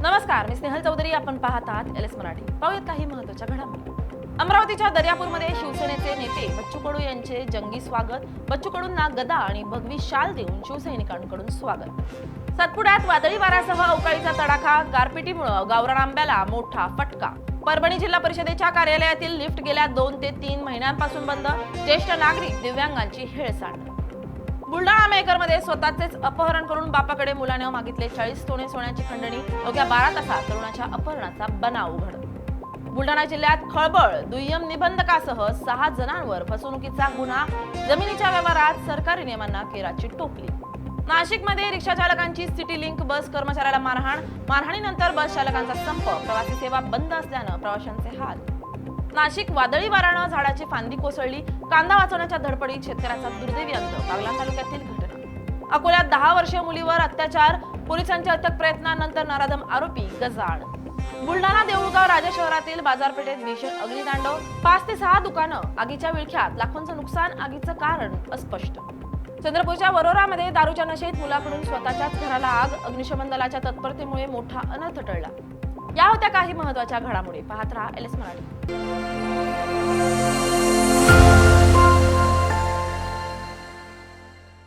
नमस्कार, मी स्नेहल चौधरी. आपण पाहत आहात एलएस मराठी. पाहूयात काही महत्त्वाच्या घडामोडी. अमरावतीच्या दर्यापूरमध्ये शिवसेनेचे नेते बच्चू कडू यांचे जंगी स्वागत. बच्चू कडूंना गदा आणि भगवी शाल देऊन शिवसैनिकांकडून स्वागत. सातपुड्यात वादळी वाऱ्यासह अवकाळीचा तडाखा. गारपिटीमुळे गावरान आंब्याला मोठा फटका. परभणी जिल्हा परिषदेच्या कार्यालयातील लिफ्ट गेल्या 2 ते 3 महिन्यांपासून बंद. ज्येष्ठ नागरिक दिव्यांगांची हेळसांड. बुलढाणा मेहकरमध्ये स्वतःचेच अपहरण करून बापाकडे मुलाने मागितले 40 तोळे सोन्याची खंडणी. अवघ्या 12 तासात तरुणाच्या अपहरणाचा बनाव उघड. बुलढाणा जिल्ह्यात खळबळ. दुय्यम निबंधकासह 6 जणांवर फसवणुकीचा गुन्हा. जमिनीच्या व्यवहारात सरकारी नियमांना केराची टोपली. नाशिकमध्ये रिक्षा चालकांची सिटी लिंक बस कर्मचाऱ्याला मारहाण. मारहाणीनंतर बस चालकांचा संप. प्रवासी सेवा बंद असल्यानं प्रवाशांचे हाल. नाशिक वादळी वाऱ्यानं झाडाची फांदी कोसळली. कांदा वाचवण्याच्या धडपडीत शेतकऱ्याचा दुर्दैवी अंत. बागलाण तालुक्यातील घटना. अकोल्यात 10 वर्षीय मुलीवर अत्याचार. पोलिसांच्या अथक प्रयत्नानंतर नराधम आरोपी गजाआड. बुलढाणा देऊळगाव राजा शहरातील बाजारपेठेत भीषण अग्नितांडव. 5 ते 6 दुकानं आगीच्या विळख्यात. लाखोंचं नुकसान. आगीचं कारण अस्पष्ट. चंद्रपूरच्या वरोरामध्ये दारूच्या नशेत मुलाकडून स्वतःच्याच घराला आग. अग्निशमन दलाच्या तत्परतेमुळे मोठा अनर्थ टळला. या होत्या काही महत्त्वाच्या घडामोडी. पाहत रहा एलएस मराठी.